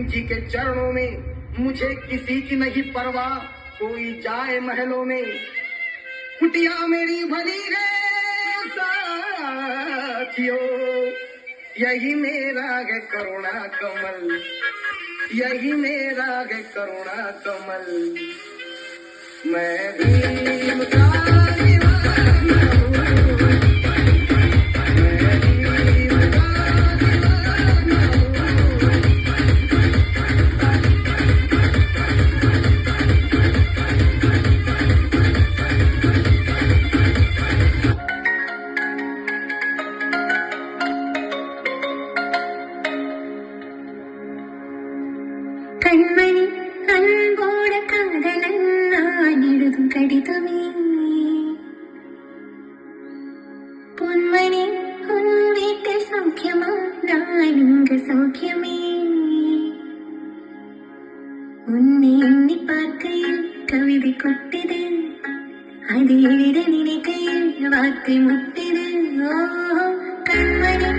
जी के चरणों में, मुझे किसी की नहीं परवाह, कोई जाए महलों में। कुटिया मेरी भली है साथियों, यही मेरा है करुणा कमल, यही मेरा है करुणा कमल। मैं भीम का दीवाना हूँ, मैं भीम का दीवाना हूँ। கண்மணி அன்போட காதலன் நான் எழுதும் கடிதமே, பொன்மணி உன் வீட்டில் சௌக்கியமா, நான் இங்கு சௌக்கியமே. உன்னை எண்ணி பார்க்கையில் கவிதை கொட்டிது, அது எழுத நினைக்கையில் வார்த்தை முட்டிது. ஓ கண்மணி